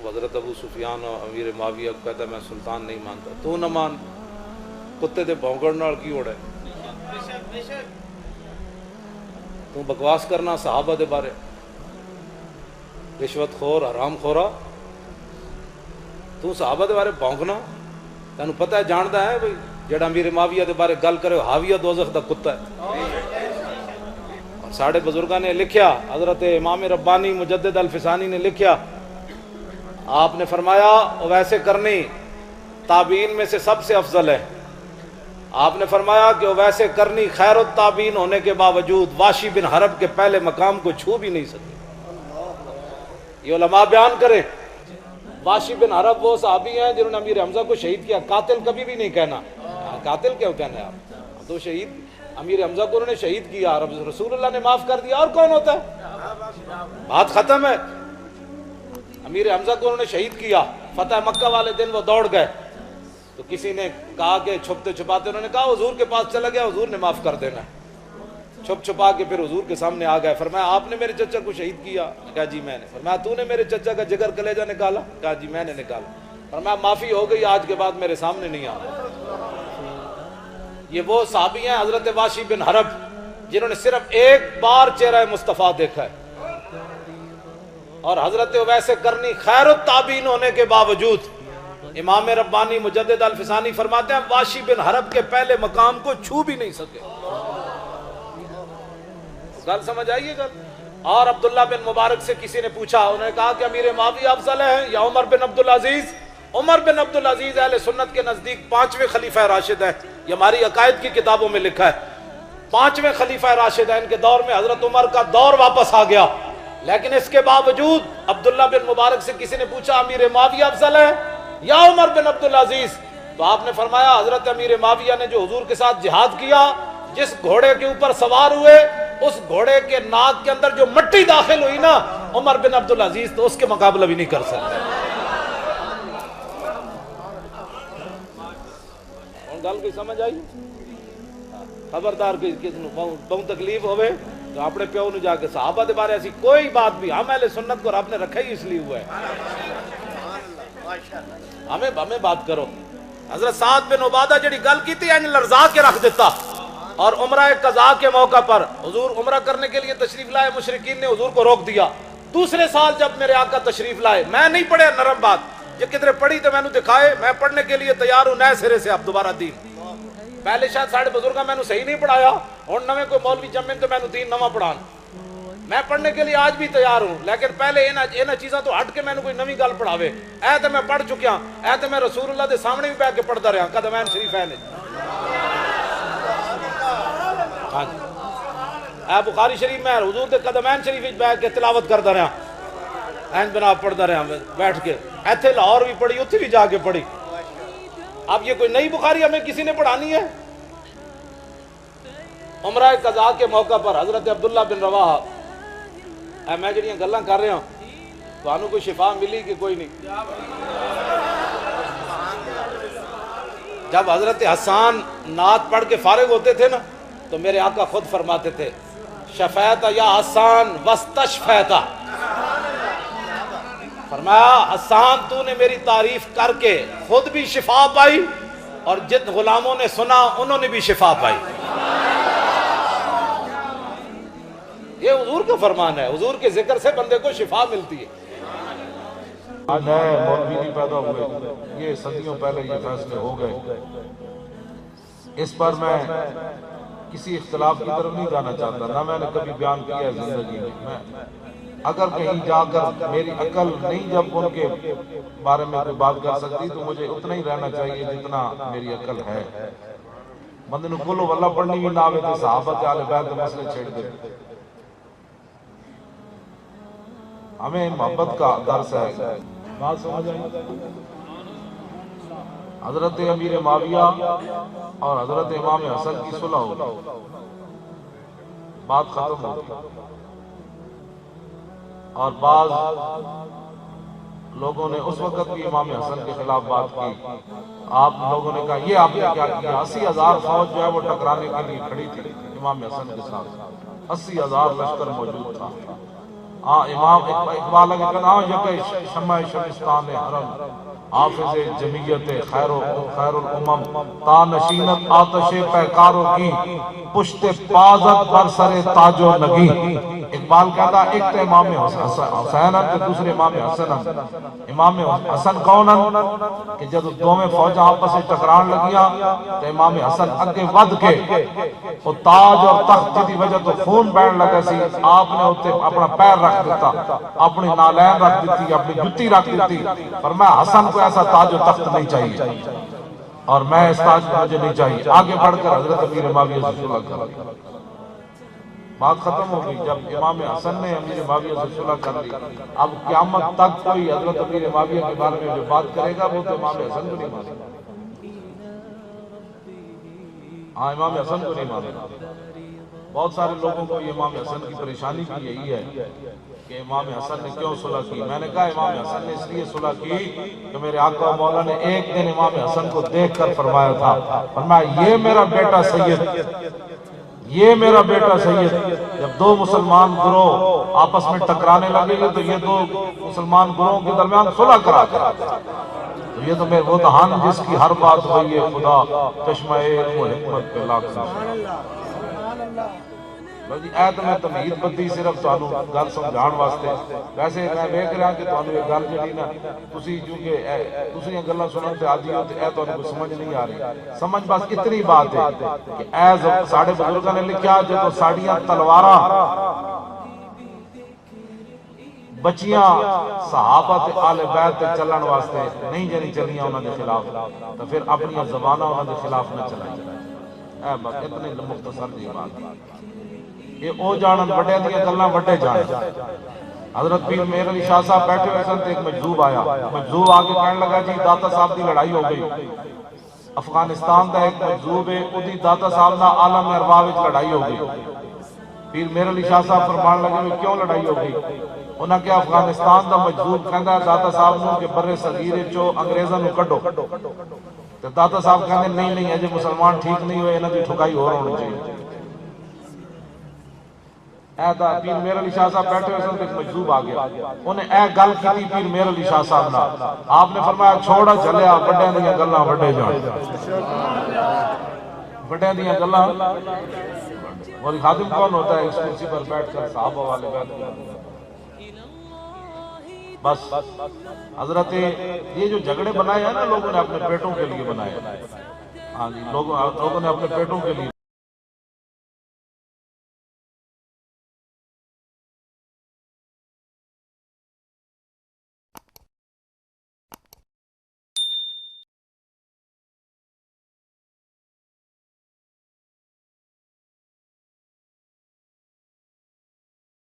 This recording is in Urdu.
حضرت ابو سفیان اور امیر معاویہ کو کہتا ہے میں سلطان نہیں مانتا. تو نہ مان, کتے دے بھونکڑ نال کی ہوڑا ہے. تو بکواس کرنا صحابہ دے بارے, رشوت خور حرام خورا, تو صحابہ دے بارے بھونکنا. تینوں پتہ ہے جاندا ہے بھئی جڑا امیر معاویہ دے بارے گل کرے حاویہ دوزخ دا کتا ہے. اور ساڑھے بزرگاں نے لکھیا, حضرت امام ربانی مجدد الفسانی نے لکھیا, آپ نے فرمایا ویسے کرنی تابعین میں سے سب سے افضل ہے. آپ نے فرمایا کہ ویسے کرنی خیر التابعین ہونے کے باوجود واشی بن حرب کے پہلے مقام کو چھو بھی نہیں سکے. یہ علماء بیان کریں, واشی بن حرب وہ صحابی ہیں جنہوں نے امیر حمزہ کو شہید کیا. قاتل کبھی بھی نہیں کہنا, قاتل کیوں کہنا ہے آپ تو شہید. امیر حمزہ کو انہوں نے شہید کیا, رسول اللہ نے معاف کر دیا, اور کون ہوتا ہے؟ بات ختم ہے. امیر حمزہ کو انہوں نے شہید کیا, فتح مکہ والے دن وہ دوڑ گئے, تو کسی نے کہا کہ چھپتے چھپاتے, انہوں نے کہا حضور کے پاس چلا گیا, حضور نے معاف کر دینا. چھپ چھپا کے پھر حضور کے سامنے آ گئے. فرمایا آپ نے میرے چچا کو شہید کیا؟ کہا جی میں نے. فرمایا تو نے میرے چچا کا جگر کلیجہ نکالا؟ کہا جی میں نے نکالا. فرمایا معافی ہو گئی, آج کے بعد میرے سامنے نہیں آنا. یہ وہ صحابی ہیں حضرت واشی بن حرب جنہوں نے صرف ایک بار چہرہ مصطفیٰ دیکھا ہے. اور حضرت ویسے کرنی خیر التابعین ہونے کے باوجود امام ربانی مجدد الفسانی فرماتے ہیں واشی بن حرب کے پہلے مقام کو چھو بھی نہیں سکے. گل سمجھ آئیے گا. اور عبداللہ بن مبارک سے کسی نے پوچھا, انہوں نے کہا کہ امیر معاویہ افضل ہے یا عمر بن عبدالعزیز؟ عمر بن عبدالعزیز اہل سنت کے نزدیک 5ویں خلیفہ راشد ہیں. یہ ہماری عقائد کی کتابوں میں لکھا ہے 5ویں خلیفہ راشد ہیں. ان کے دور میں حضرت عمر کا دور واپس آ گیا, لیکن اس کے باوجود عبداللہ بن مبارک سے کسی نے پوچھا امیر معاویہ افضل ہے یا عمر بن عبدالعزیز؟ تو آپ نے فرمایا حضرت امیر معاویہ نے جو حضور کے ساتھ جہاد کیا, جس گھوڑے کے اوپر سوار ہوئے, اس گھوڑے کے ناک کے اندر جو مٹی داخل ہوئی نا, عمر بن عبدالعزیز تو اس کے مقابلہ بھی نہیں کر سکتے. گل کوئی سمجھ آئی؟ خبردار بہت تکلیف ہوئے تو اپنے پیو نو جا کے صحابہ دے بارے ایسی کوئی بات بھی, ہم اہل سنت کو رب نے رکھا ہی اس لیے ہوا ہے. ہمیں بات کرو. حضرت سعد بن عبادہ جڑی گل کی تھی یعنی لرزا کے رکھ دیتا. اور عمرہ قضاء کے موقع پر حضور عمرہ کرنے کے لیے تشریف لائے, مشرکین نے حضور کو روک دیا. دوسرے سال جب میرے آقا تشریف لائے, میں نہیں پڑھے نرم بات, یہ کدھر پڑھی تو میں نے دکھائے, میں پڑھنے کے لیے تیار ہوں نئے سرے سے اب دوبارہ دین. پہلے شاید ساڑھے بزرگاں میں نے صحیح نہیں پڑھایا, اور نویں کوئی مولوی جمع تو میں نے دین نواں پڑھان. میں پڑھنے کے لیے آج بھی تیار ہوں, لیکن پہلے انہاں چیزاں تو ہٹ کے میں نے کوئی نویں گل پڑھاوے. اے تو میں پڑھ چکیا, اے تو میں رسول اللہ دے سامنے بھی بیٹھ کے پڑھتا رہا. قدمین شریف ہے ہاں جی, اے بخاری شریف میں حضور دے قدمین شریف بیٹھ کے تلاوت کرتا رہا, این بنا پڑھتا رہا بیٹھ کے. ایتھے لاہور بھی پڑھی, اتھے بھی جا کے پڑھی. اب یہ کوئی نئی بخاری ہمیں کسی نے پڑھانی ہے؟ عمرہ قضاء کے موقع پر حضرت عبداللہ بن رواحہ, اے میں جڑیاں گلاں کر رہا ہوں تو انہوں کوئی شفا ملی کہ کوئی نہیں؟ جب حضرت حسان نعت پڑھ کے فارغ ہوتے تھے نا, تو میرے آقا خود فرماتے تھے شفیت یا حسان واستشفیت. فرمایا حسان تو نے میری تعریف کر کے خود بھی شفا پائی, اور جن غلاموں نے سنا انہوں نے بھی شفا پائی. یہ حضور کا فرمان ہے, حضور کے ذکر سے بندے کو شفا ملتی ہے. آج نئے مولوی نہیں پیدا ہوئے, یہ صدیوں پہلے یہ فیصلے ہو گئے. اس پر میں کسی اختلاف کی طرف نہیں جانا چاہتا, نہ میں نے کبھی بیان کیا ہے زندگی میں. اگر کہیں جا کر میری عقل نہیں جب ان کے بارے میں کوئی بات کر سکتی, تو مجھے اتنا ہی رہنا چاہیے جتنا میری عقل ہے. بندے نو کلو واللہ پڑھنی بھی نہ آوے تے صحابہ تے اہل بیت دے مسئلے چھیڑ دے. ہمیں محبت کا درس ہے. بات سمجھ آئی؟ حضرت امیر معاویہ اور حضرت امام حسن کی صلح ہوگی, بات ختم ہوگی. اور بعض لوگوں نے اس وقت بھی امام حسن کے خلاف بات کی. آپ لوگوں نے کہا یہ آپ نے کیا کیا؟ 80,000 فوج جو ہے وہ ٹکرانے کے لیے کھڑی تھی امام حسن کے ساتھ. 80,000 لشکر موجود تھا. امام اقبال کے کہنا یک شمع شمستان حرم حافظ جمعیت خیر الامم تا نشینت آتش پیکاروں کی پشت پازت بر سر تاج و نگی. اقبال کہتا ایک تو امام حسین ہے دوسرے امام حسن ہے. امام حسن کون ہے کہ جب دو میں فوج آپس سے ٹکران لگیاں تو امام حسن اگے ود کے وہ تاج اور تخت جی وجہ تو خون بہن لگا سی آپ نے ہوتے اپنا پیر رکھ دیتا اپنی نالین رکھ دیتی اپنی جتی رکھ دیتی. فرمایا حسن کو ایسا تاج و تخت نہیں چاہیے اور میں اس تاج کو مجھے نہیں چاہیے. آگے بڑھ کر حضرت امیر معاویہ سے صلح کر. بات ختم ہو گئی. جب امام حسن نے امیر معاویہ سے صلح کر لی اب قیامت تک کوئی حضرت امیر معاویہ کے بارے میں جو بات کرے گا وہ تو امام حسن کو نہیں مانے گا. ہاں امام حسن کو نہیں مانے گا. بہت سارے لوگوں کو یہ امام حسن کی پریشانی بھی یہی ہے کہ امام حسن نے کیوں صلح کی. میں نے کہا امام حسن نے اس لیے صلح کی کہ میرے آقا و مولا نے ایک دن امام حسن کو دیکھ کر فرمایا تھا فرمایا یہ میرا بیٹا سید یہ میرا بیٹا سید. جب دو مسلمان گروہ آپس میں ٹکرانے لگے تو یہ دو مسلمان گروہوں کے درمیان صلح کرا تو یہ تو وہ دہان جس کی ہر بات ہوئی ہے خدا چشمہ علم و حکمت پہ لاکھ اے تو میں تمہید بدی صرف تانوں گل سمجھان واسطے. ویسے میں ویکھ رہا کہ تانوں یہ گل جڑی نا تسی کیونکہ دوسری گلاں سنن تے عادی ہو تے اے تانوں کوئی سمجھ نہیں آ رہی. سمجھ بس اتنی بات ہے کہ اے ساڈے بزرگاں نے لکھیا جدوں ساڈیاں تلواراں بچیاں صحابہ تے آل بیت تے چلن واسطے نہیں جنی چلیاں انہاں دے خلاف تو پھر اپنی زباناں انہاں دے خلاف نہ چلائیں. اے بس اتنی مختصر جی بات. یہ او جانن بڑے دیاں گلاں بڑے جانن. حضرت پیر مہر علی شاہ صاحب بیٹھے ہوئے سن تے ایک مجذوب آیا. مجذوب آ کے کہنے لگا جی داتا صاحب دی لڑائی ہو گئی. افغانستان دا ایک مجذوب ہے اودی داتا صاحب نال عالم ارواح وچ لڑائی ہو گئی. پیر مہر علی شاہ صاحب فرمان لگے کیوں لڑائی ہو گئی. انہاں کہ افغانستان دا مجذوب کہندا ہے داتا صاحب نوں کہ بر صغیر وچوں انگریزاں نوں کڈو تے داتا صاحب کہندے نہیں اجے مسلمان ٹھیک نہیں ہوئے انہاں دی ٹھکائی ہور ہونی چاہیے. اے دا پیر مہر علی شاہ صاحب بیٹھے ہوئے سن ایک مجذوب آ گیا. انہیں اے گل کی پیر مہر علی شاہ صاحب نال. آپ نے فرمایا چھوڑا چلیا بڑیاں دیاں گلاں وڈے جان بڑیاں دیاں گلاں. اور خادم کون ہوتا ہے اس کرسی پر بیٹھ کر صحابہ والے بیٹھ بس. حضرت یہ جو جھگڑے بنائے ہیں نا لوگوں نے اپنے پیٹوں کے لیے بنائے. ہاں جی لوگوں نے اپنے پیٹوں کے لیے